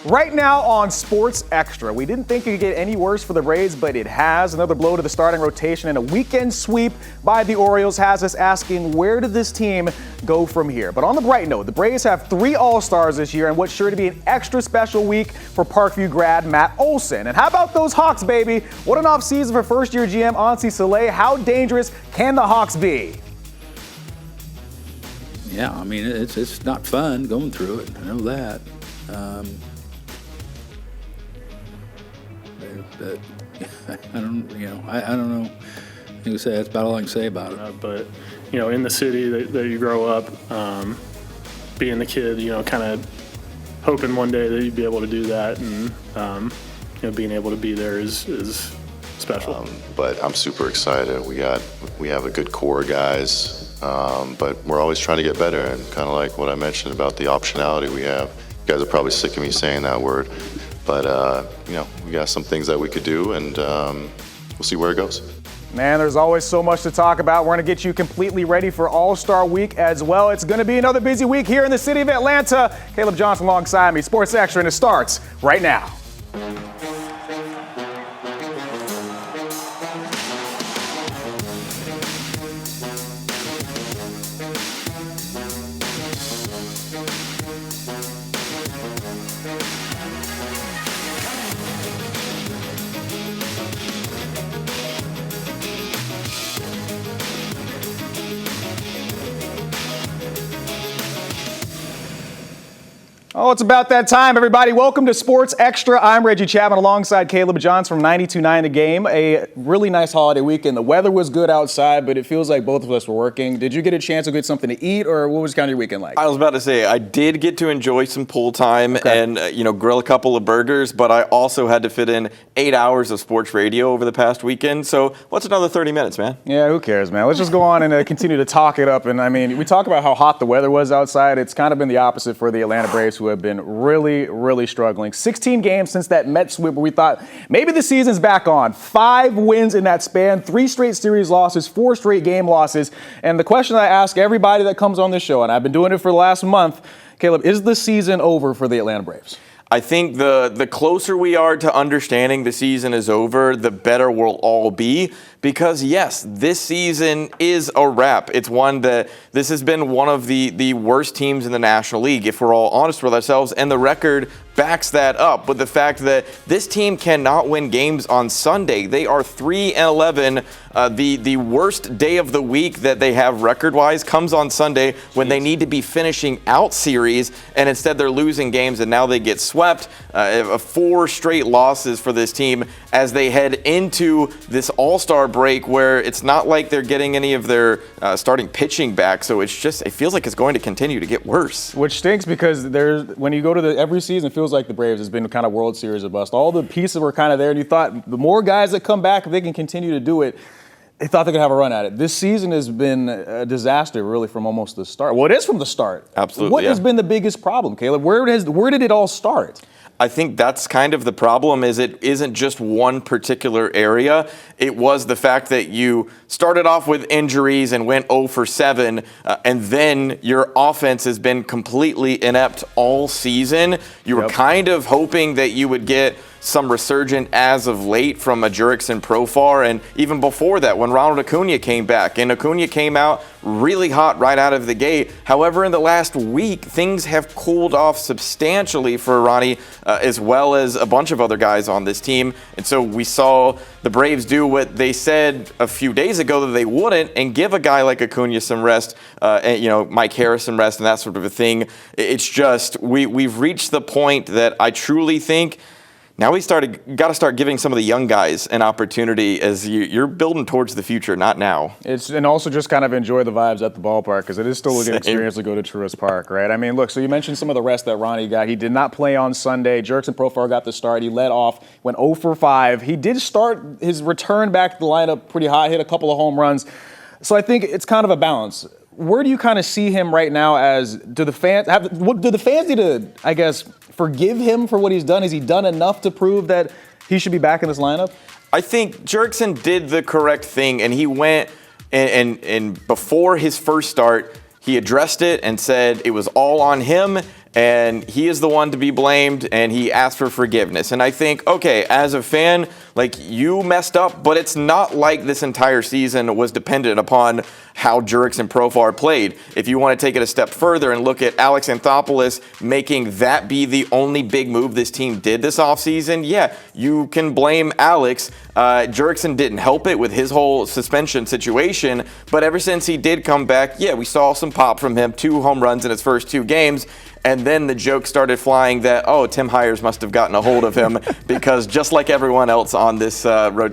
Right now on Sports Extra, we didn't think it could get any worse for the Braves, but it has. Another blow to the starting rotation and a weekend sweep by the Orioles has us asking, where did this team go from here? But on the bright note, the Braves have 3 All-Stars this year and what's sure to be an extra special week for Parkview grad Matt Olson. And how about those Hawks, baby? What an offseason for first-year GM Ansi Soleil. How dangerous can the Hawks be? Yeah, I mean, it's not fun going through it. I know that. But I don't know. I don't know. I think that's about all I can say about it. But in the city that you grow up, being the kid, kind of hoping one day that you'd be able to do that, and being able to be there is special. But I'm super excited. We have a good core of guys, but we're always trying to get better. And kind of like what I mentioned about the optionality we have. You guys are probably sick of me saying that word. But, we got some things that we could do, and we'll see where it goes. Man, there's always so much to talk about. We're going to get you completely ready for All-Star Week as well. It's going to be another busy week here in the city of Atlanta. Caleb Johnson alongside me, Sports Extra, and it starts right now. Oh, it's about that time, everybody. Welcome to Sports Extra. I'm Reggie Chatman alongside Caleb Johnson from 92.9 The Game. A really nice holiday weekend. The weather was good outside, but it feels like both of us were working. Did you get a chance to get something to eat, or what was kind of your weekend like? I was about to say, I did get to enjoy some pool time and, grill a couple of burgers, but I also had to fit in 8 hours of sports radio over the past weekend. So what's another 30 minutes, man? Yeah, who cares, man? Let's just go on and continue to talk it up. And, I mean, we talk about how hot the weather was outside. It's kind of been the opposite for the Atlanta Braves, who have been really, really struggling. 16 games since that Mets sweep where we thought maybe the season's back on. 5 wins in that span, 3 straight series losses, 4 straight game losses. And the question I ask everybody that comes on this show, and I've been doing it for the last month, Caleb, is the season over for the Atlanta Braves? I think the closer we are to understanding the season is over, the better we'll all be. Because, yes, this season is a wrap. It's one that this has been one of the worst teams in the National League, if we're all honest with ourselves, and the record backs that up. But the fact that this team cannot win games on Sunday, they are 3-11. The worst day of the week that they have record-wise comes on Sunday when they need to be finishing out series, and instead they're losing games, and now they get swept. 4 straight losses for this team as they head into this All-Star break where it's not like they're getting any of their starting pitching back, so it feels like it's going to continue to get worse. Which stinks because when you go to every season, it feels like the Braves has been kind of World Series or bust. All the pieces were kind of there, and you thought the more guys that come back, if they can continue to do it, they thought they could have a run at it. This season has been a disaster, really, from almost the start. Well, it is from the start. Absolutely. What has been the biggest problem, Caleb? Where did it all start? I think that's kind of the problem, is it isn't just one particular area. It was the fact that you started off with injuries and went 0 for 7, and then your offense has been completely inept all season. You were kind of hoping that you would get some resurgent as of late from a Jurickson Profar, and even before that when Ronald Acuna came back, and Acuna came out really hot right out of the gate. However, in the last week, things have cooled off substantially for Ronnie, as well as a bunch of other guys on this team. And so we saw the Braves do what they said a few days ago that they wouldn't, and give a guy like Acuna some rest, and Mike Harris some rest, and that sort of a thing. It's just we've reached the point that I truly think now we got to start giving some of the young guys an opportunity, as you're building towards the future, not now. And also just kind of enjoy the vibes at the ballpark, because it is still a good experience to go to Truist Park, right? I mean, look, so you mentioned some of the rest that Ronnie got. He did not play on Sunday. Jurickson Profar got the start. He led off, went 0 for 5. He did start his return back to the lineup pretty high, hit a couple of home runs. So I think it's kind of a balance. Where do you kind of see him right now as, do the fans need to, I guess, forgive him for what he's done? Has he done enough to prove that he should be back in this lineup? I think Jurickson did the correct thing, and he went and before his first start, he addressed it and said it was all on him, and he is the one to be blamed, and he asked for forgiveness. And I think, okay, as a fan, like, you messed up, but it's not like this entire season was dependent upon how Jurix and Profar played. If you want to take it a step further and look at Alex Anthopoulos making that be the only big move this team did this offseason, yeah, you can blame Alex. Jurickson didn't help it with his whole suspension situation, but ever since he did come back, yeah, we saw some pop from him, 2 home runs in his first 2 games. And then the joke started flying that, oh, Tim Hires must have gotten a hold of him because just like everyone else on this, up and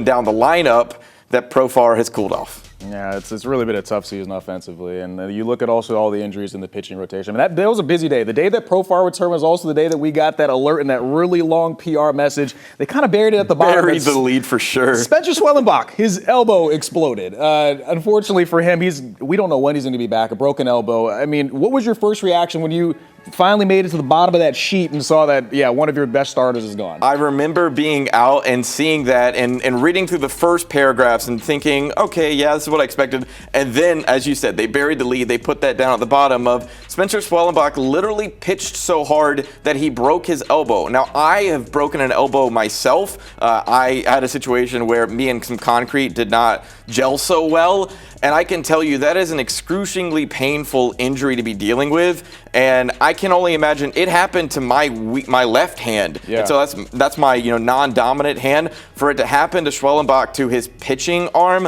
down the lineup, that Profar has cooled off. Yeah, it's really been a tough season offensively, and you look at also all the injuries in the pitching rotation. I mean, that was a busy day. The day that Profar returned was also the day that we got that alert and that really long PR message. They kind of buried it at the bottom. Buried the lead for sure. Spencer Schwellenbach, his elbow exploded. Unfortunately for him, we don't know when he's going to be back. A broken elbow. I mean, what was your first reaction when you finally made it to the bottom of that sheet and saw that, yeah, one of your best starters is gone? I remember being out and seeing that and reading through the first paragraphs and thinking, okay, yeah, this is what I expected. And then, as you said, they buried the lead. They put that down at the bottom of Spencer Schwellenbach literally pitched so hard that he broke his elbow. Now, I have broken an elbow myself. I had a situation where me and some concrete did not gel so well. And I can tell you that is an excruciatingly painful injury to be dealing with. And I can only imagine it happened to my left hand. Yeah. And so that's my non-dominant hand. For it to happen to Schwellenbach to his pitching arm,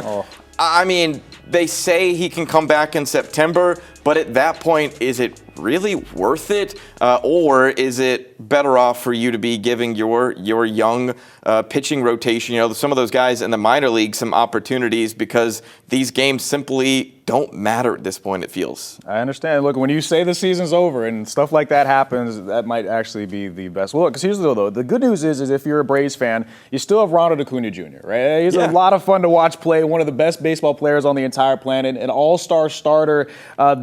I mean, they say he can come back in September, but at that point, is it really worth it? Or is it better off for you to be giving your young pitching rotation, some of those guys in the minor league, some opportunities, because these games simply don't matter at this point, it feels. I understand. Look, when you say the season's over and stuff like that happens, that might actually be the best. Well, look, because here's the deal, though. The good news is if you're a Braves fan, you still have Ronald Acuna Jr., right? He's a lot of fun to watch play, one of the best baseball players on the entire planet, an all-star starter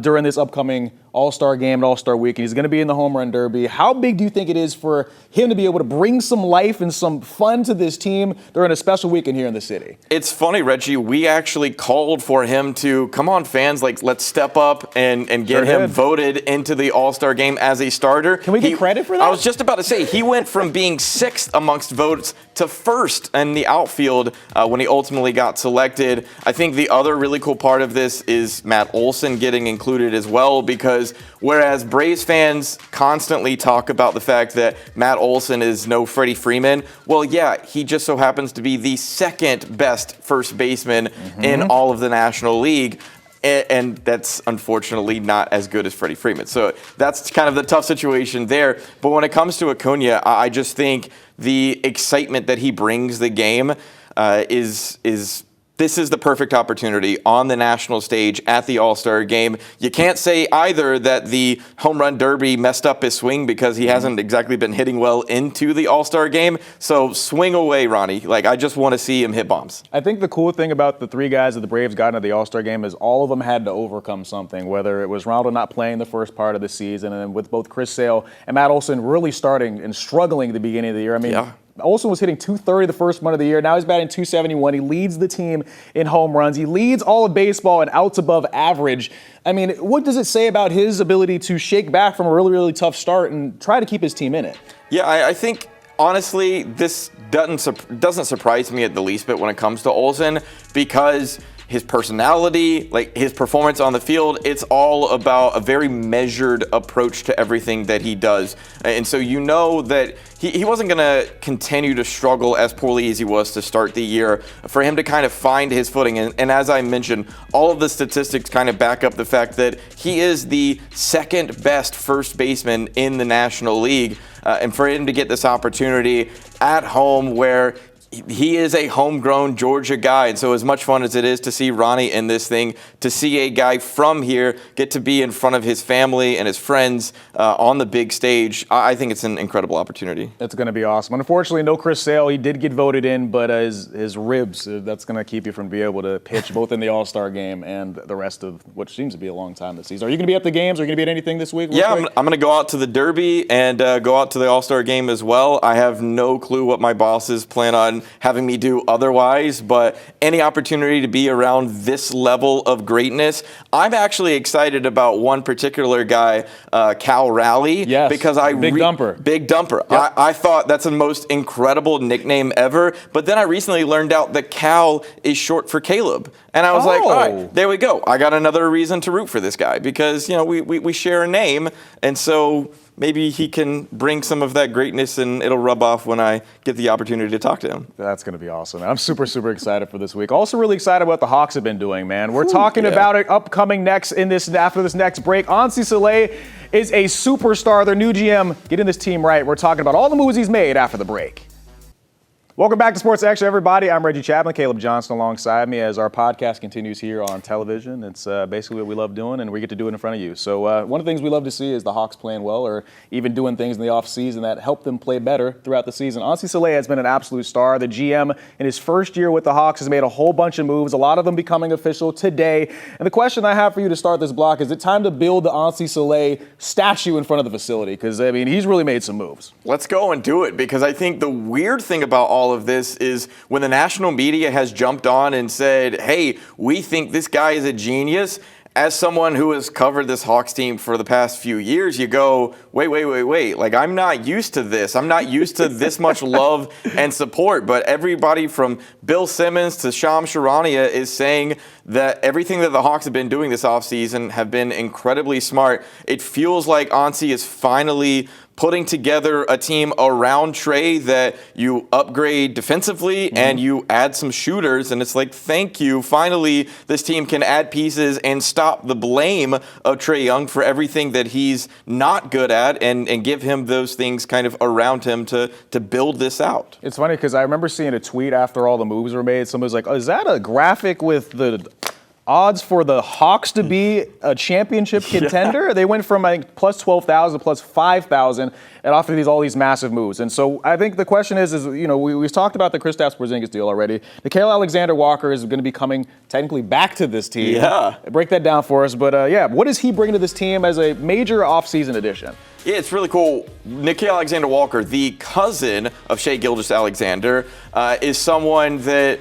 during this upcoming All-Star game and All-Star weekend. He's going to be in the Home Run Derby. How big do you think it is for him to be able to bring some life and some fun to this team during a special weekend here in the city? It's funny, Reggie. We actually called for him to, come on, fans, let's step up and get him voted into the All-Star game as a starter. Can we get credit for that? I was just about to say, he went from being 6th amongst votes to 1st in the outfield when he ultimately got selected. I think the other really cool part of this is Matt Olson getting included as well, because whereas Braves fans constantly talk about the fact that Matt Olson is no Freddie Freeman, well, yeah, he just so happens to be the 2nd best first baseman in all of the National League. And that's unfortunately not as good as Freddie Freeman. So that's kind of the tough situation there. But when it comes to Acuna, I just think the excitement that he brings the game is this is the perfect opportunity on the national stage at the All-Star game. You can't say either that the Home Run Derby messed up his swing because he hasn't exactly been hitting well into the All-Star game. So swing away, Ronnie. I just want to see him hit bombs. I think the cool thing about the 3 guys that the Braves got into the All-Star game is all of them had to overcome something, whether it was Ronaldo not playing the first part of the season, and then with both Chris Sale and Matt Olson really starting and struggling at the beginning of the year. I mean, Olson was hitting .230 the first month of the year. Now he's batting .271. He leads the team in home runs. He leads all of baseball in outs above average. I mean, what does it say about his ability to shake back from a really, really tough start and try to keep his team in it? Yeah, I think, honestly, this doesn't surprise me at the least bit when it comes to Olson, because his personality, his performance on the field, it's all about a very measured approach to everything that he does. And so you know that he wasn't going to continue to struggle as poorly as he was to start the year. For him to kind of find his footing, and as I mentioned, all of the statistics kind of back up the fact that he is the 2nd best first baseman in the National League. And for him to get this opportunity at home where he is a homegrown Georgia guy, and so as much fun as it is to see Ronnie in this thing, to see a guy from here get to be in front of his family and his friends on the big stage, I think it's an incredible opportunity. It's going to be awesome. Unfortunately, no Chris Sale. He did get voted in, but his ribs, that's going to keep you from being able to pitch both in the All-Star game and the rest of what seems to be a long time this season. Are you going to be at the games? Are you going to be at anything this week? Yeah, I'm going to go out to the Derby and go out to the All-Star game as well. I have no clue what my bosses plan on them having me do otherwise. But any opportunity to be around this level of greatness, I'm actually excited about one particular guy, Cal Raleigh. Yes, because Big Dumper. Big Dumper. Yep. I thought that's the most incredible nickname ever. But then I recently learned out that Cal is short for Caleb. And I was like, all right, there we go. I got another reason to root for this guy because, we share a name. And so maybe he can bring some of that greatness and it'll rub off when I get the opportunity to talk to him. That's going to be awesome. I'm super, super excited for this week. Also really excited about what the Hawks have been doing, man. We're talking about it upcoming next after this next break. Ansi Soleil is a superstar, their new GM, getting this team right. We're talking about all the moves he's made after the break. Welcome back to Sports Extra, everybody. I'm Reggie Chatman, Caleb Johnson alongside me as our podcast continues here on television. It's basically what we love doing, and we get to do it in front of you. So one of the things we love to see is the Hawks playing well or even doing things in the offseason that help them play better throughout the season. Ansi Soleil has been an absolute star. The GM in his first year with the Hawks has made a whole bunch of moves, a lot of them becoming official today. And the question I have for you to start this block, is it time to build the Ansi Soleil statue in front of the facility? Because, he's really made some moves. Let's go and do it, because I think the weird thing about all of this is when the national media has jumped on and said, hey, we think this guy is a genius. As someone who has covered this Hawks team for the past few years, you go, wait. Like, I'm not used to this. I'm not used to this much love and support. But everybody from Bill Simmons to Shams Charania is saying that everything that the Hawks have been doing this offseason have been incredibly smart. It feels like Ansi is finally putting together a team around Trey that you upgrade defensively and you add some shooters. And it's like, thank you. Finally, this team can add pieces and stop the blame of Trae Young for everything that he's not good at and give him those things kind of around him to build this out. It's funny because I remember seeing a tweet after all the moves were made. Somebody was like, oh, is that a graphic with the odds for the Hawks to be a championship contender? Yeah. They went from plus 12,000 to plus 5,000 and after all these massive moves. And so I think the question is we've talked about the Kristaps Porzingis deal already. Nickeil Alexander-Walker is going to be coming technically back to this team. Yeah. Break that down for us. But what is he bringing to this team as a major offseason addition? Yeah, it's really cool. Nickeil Alexander-Walker, the cousin of Shai Gilgeous-Alexander, is someone that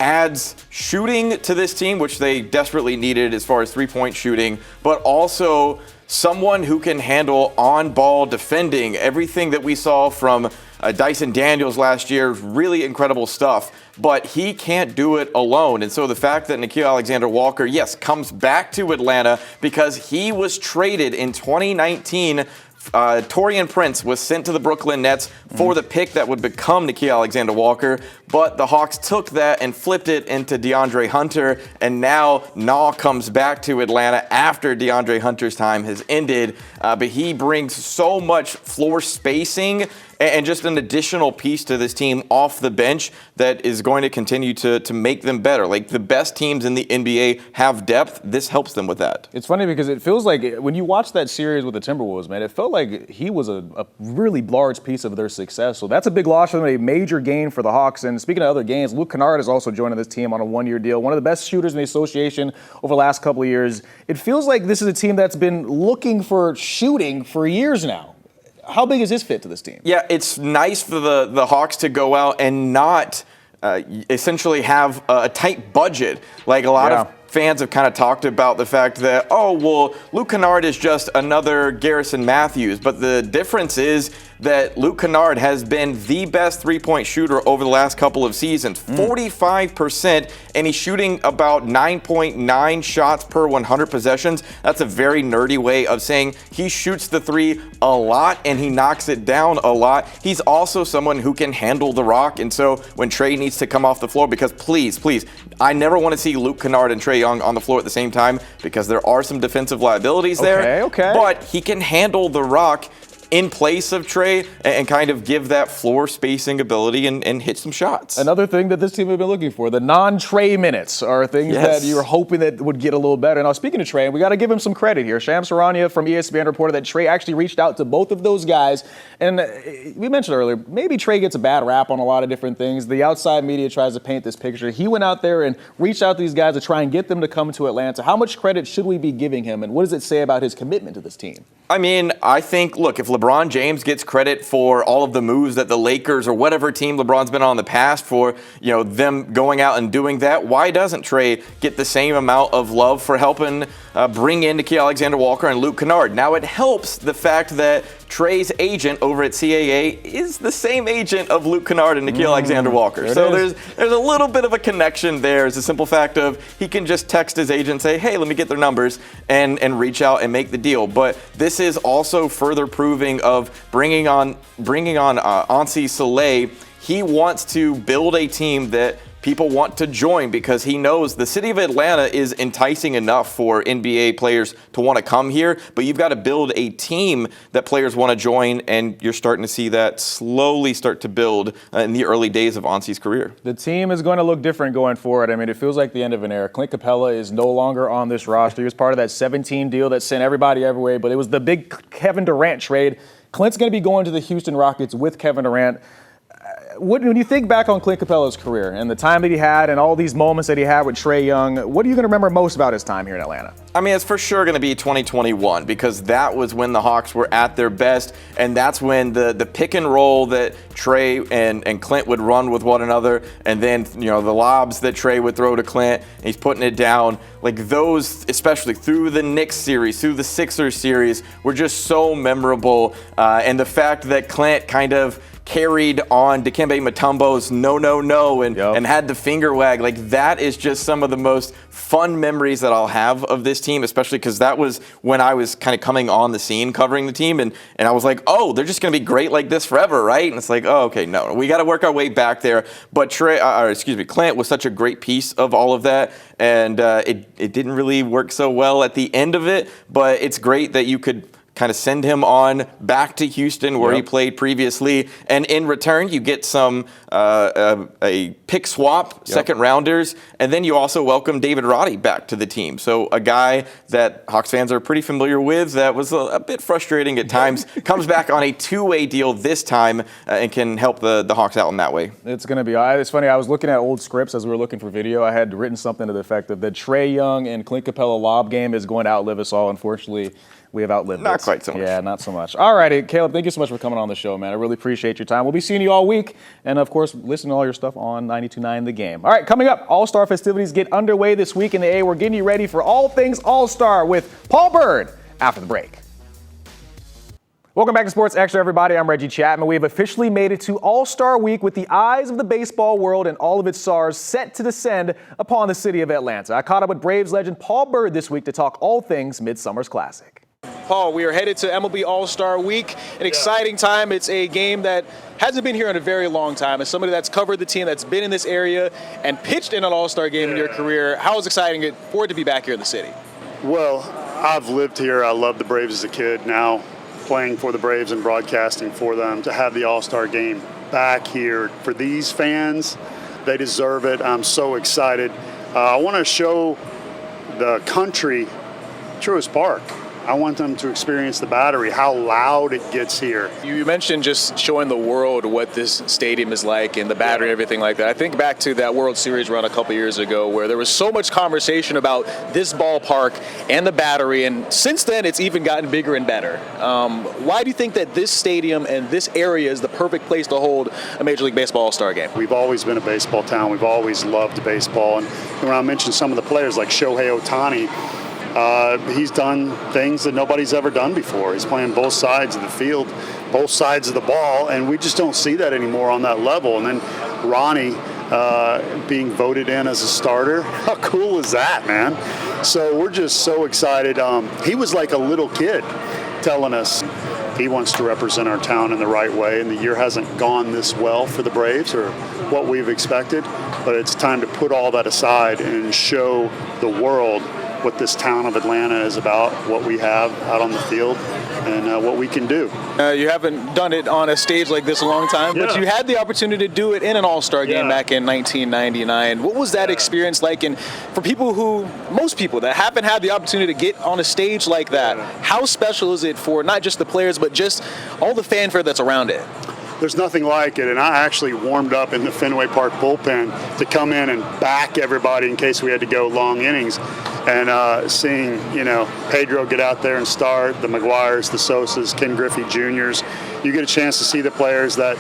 adds shooting to this team, which they desperately needed as far as three-point shooting, but also someone who can handle on-ball defending. Everything that we saw from Dyson Daniels last year, really incredible stuff, but he can't do it alone. And so the fact that Nickeil Alexander-Walker, yes, comes back to Atlanta because he was traded in 2019. Taurean Prince was sent to the Brooklyn Nets for the pick that would become Nickeil Alexander-Walker, but the Hawks took that and flipped it into DeAndre Hunter, and now Nah comes back to Atlanta after DeAndre Hunter's time has ended, but he brings so much floor spacing and just an additional piece to this team off the bench that is going to continue to make them better. Like, the best teams in the NBA have depth. This helps them with that. It's funny because it feels like when you watch that series with the Timberwolves, man, it felt like he was a really large piece of their success. So that's a big loss for them, a major gain for the Hawks. And speaking of other gains, Luke Kennard is also joining this team on a one-year deal. One of the best shooters in the association over the last couple of years. It feels like this is a team that's been looking for shooting for years now. How big is his fit to this team? Yeah, it's nice for the Hawks to go out and not essentially have a tight budget. Like a lot of fans have kind of talked about the fact that, Luke Kennard is just another Garrison Matthews. But the difference is that Luke Kennard has been the best three-point shooter over the last couple of seasons. 45%, and he's shooting about 9.9 shots per 100 possessions. That's a very nerdy way of saying he shoots the three a lot and he knocks it down a lot. He's also someone who can handle the rock, and so when Trey needs to come off the floor, because please, I never want to see Luke Kennard and Trae Young on the floor at the same time because there are some defensive liabilities there. Okay. But he can handle the rock in place of Trey and kind of give that floor spacing ability and hit some shots. Another thing that this team have been looking for, the non-Trey minutes are things that you were hoping that would get a little better. Now, speaking of Trey, we got to give him some credit here. Shams Charania from ESPN reported that Trey actually reached out to both of those guys. And we mentioned earlier, maybe Trey gets a bad rap on a lot of different things. The outside media tries to paint this picture. He went out there and reached out to these guys to try and get them to come to Atlanta. How much credit should we be giving him, and what does it say about his commitment to this team? I mean, I think, look, if LeBron James gets credit for all of the moves that the Lakers or whatever team LeBron's been on in the past for, them going out and doing that, why doesn't Trey get the same amount of love for helping bring in Nickeil Alexander-Walker and Luke Kennard? Now, it helps the fact that Trey's agent over at CAA is the same agent of Luke Kennard and Nickeil Alexander-Walker. So there's a little bit of a connection there. It's a simple fact of he can just text his agent and say, hey, let me get their numbers and reach out and make the deal. But this is also further proving of bringing on Ansi Soleil. He wants to build a team that people want to join because he knows the city of Atlanta is enticing enough for NBA players to want to come here, but you've got to build a team that players want to join, and you're starting to see that slowly start to build in the early days of Ansi's career. The team is going to look different going forward. I mean, it feels like the end of an era. Clint Capella is no longer on this roster. He was part of that 17 deal that sent everybody everywhere, but it was the big Kevin Durant trade. Clint's going to be going to the Houston Rockets with Kevin Durant. When you think back on Clint Capella's career and the time that he had and all these moments that he had with Trae Young, what are you going to remember most about his time here in Atlanta? I mean, it's for sure going to be 2021 because that was when the Hawks were at their best, and that's when the pick and roll that Trae and Clint would run with one another, and then the lobs that Trae would throw to Clint, and he's putting it down. Like those, especially through the Knicks series, through the Sixers series, were just so memorable. And the fact that Clint kind of carried on Dikembe Mutombo's no, and had the finger wag. Like that is just some of the most fun memories that I'll have of this team, especially because that was when I was kind of coming on the scene covering the team, and I was like, oh, they're just going to be great like this forever, right? And it's like, oh, okay, no, we got to work our way back there. But Clint was such a great piece of all of that, and it didn't really work so well at the end of it, but it's great that you could kind of send him on back to Houston where he played previously, and in return you get some a pick swap, second rounders, and then you also welcome David Roddy back to the team. So a guy that Hawks fans are pretty familiar with that was a bit frustrating at times comes back on a two-way deal this time and can help the Hawks out in that way. It's going to be. It's funny. I was looking at old scripts as we were looking for video. I had written something to the effect of the Trae Young and Clint Capella lob game is going to outlive us all. Unfortunately, we have outlived it. Not quite so much. Yeah, not so much. All righty, Caleb, thank you so much for coming on the show, man. I really appreciate your time. We'll be seeing you all week. And, of course, listen to all your stuff on 92.9 The Game. All right, coming up, All-Star festivities get underway this week in the A. We're getting you ready for all things All-Star with Paul Bird after the break. Welcome back to Sports Extra, everybody. I'm Reggie Chatman. We have officially made it to All-Star Week with the eyes of the baseball world and all of its stars set to descend upon the city of Atlanta. I caught up with Braves legend Paul Bird this week to talk all things Midsummer's Classic. Paul, we are headed to MLB All-Star Week, an exciting time. It's a game that hasn't been here in a very long time. As somebody that's covered the team, that's been in this area and pitched in an All-Star game in your career, how is exciting for it to be back here in the city? Well, I've lived here. I loved the Braves as a kid. Now playing for the Braves and broadcasting for them, to have the All-Star game back here for these fans, they deserve it. I'm so excited. I want to show the country Truist Park. I want them to experience the Battery, how loud it gets here. You mentioned just showing the world what this stadium is like and the Battery and everything like that. I think back to that World Series run a couple years ago where there was so much conversation about this ballpark and the Battery, and since then it's even gotten bigger and better. Why do you think that this stadium and this area is the perfect place to hold a Major League Baseball All-Star game? We've always been a baseball town. We've always loved baseball. And when I mentioned some of the players like Shohei Ohtani, he's done things that nobody's ever done before. He's playing both sides of the field, both sides of the ball, and we just don't see that anymore on that level. And then Ronnie being voted in as a starter, how cool is that, man? So we're just so excited. He was like a little kid telling us he wants to represent our town in the right way, and the year hasn't gone this well for the Braves or what we've expected, but it's time to put all that aside and show the world what this town of Atlanta is about, what we have out on the field, and what we can do. You haven't done it on a stage like this a long time, but you had the opportunity to do it in an All-Star game back in 1999. What was that experience like? And for most people that haven't had the opportunity to get on a stage like that, how special is it for not just the players, but just all the fanfare that's around it? there's nothing like it. And I actually warmed up in the Fenway Park bullpen to come in and back everybody in case we had to go long innings. And seeing, Pedro get out there and start, the McGuires, the Sosas, Ken Griffey Juniors, you get a chance to see the players that,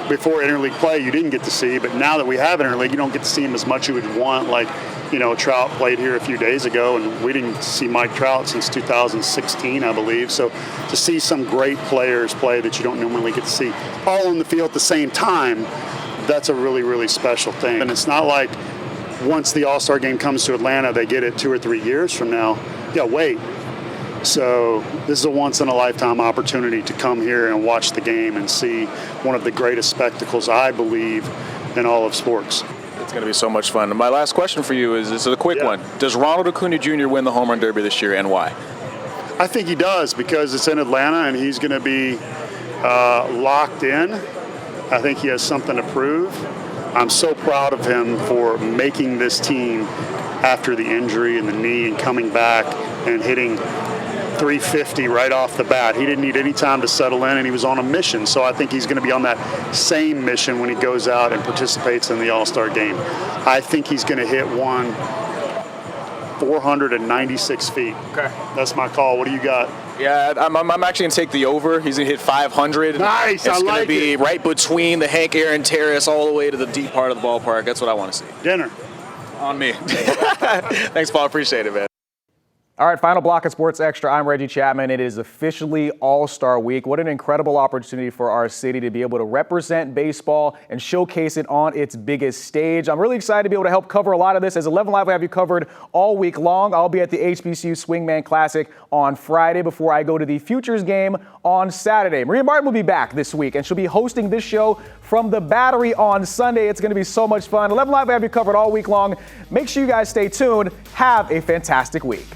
before interleague play you didn't get to see, but now that we have interleague, you don't get to see them as much you would want. Like, Trout played here a few days ago, and we didn't see Mike Trout since 2016, I believe. So to see some great players play that you don't normally get to see all on the field at the same time, that's a really, really special thing. And it's not like once the All-Star game comes to Atlanta, they get it 2 or 3 years from now. Yeah, wait. So this is a once-in-a-lifetime opportunity to come here and watch the game and see one of the greatest spectacles, I believe, in all of sports. It's going to be so much fun. And my last question for you is, this is a quick one. Does Ronald Acuna Jr. win the Home Run Derby this year, and why? I think he does, because it's in Atlanta and he's going to be locked in. I think he has something to prove. I'm so proud of him for making this team after the injury and the knee and coming back and hitting 350 right off the bat. He didn't need any time to settle in, and he was on a mission. So I think he's going to be on that same mission when he goes out and participates in the All-Star game. I think he's going to hit one 496 feet. Okay. That's my call. What do you got? Yeah, I'm actually going to take the over. He's going to hit 500. Nice, It's I going like to be it. right between the Hank Aaron Terrace all the way to the deep part of the ballpark. That's what I want to see. Dinner. On me. Thanks, Paul. Appreciate it, man. All right, final block of Sports Extra. I'm Reggie Chatman. It is officially All-Star Week. What an incredible opportunity for our city to be able to represent baseball and showcase it on its biggest stage. I'm really excited to be able to help cover a lot of this. As 11 Live, we have you covered all week long. I'll be at the HBCU Swingman Classic on Friday before I go to the Futures game on Saturday. Maria Martin will be back this week, and she'll be hosting this show from the Battery on Sunday. It's going to be so much fun. 11 Live, we have you covered all week long. Make sure you guys stay tuned. Have a fantastic week.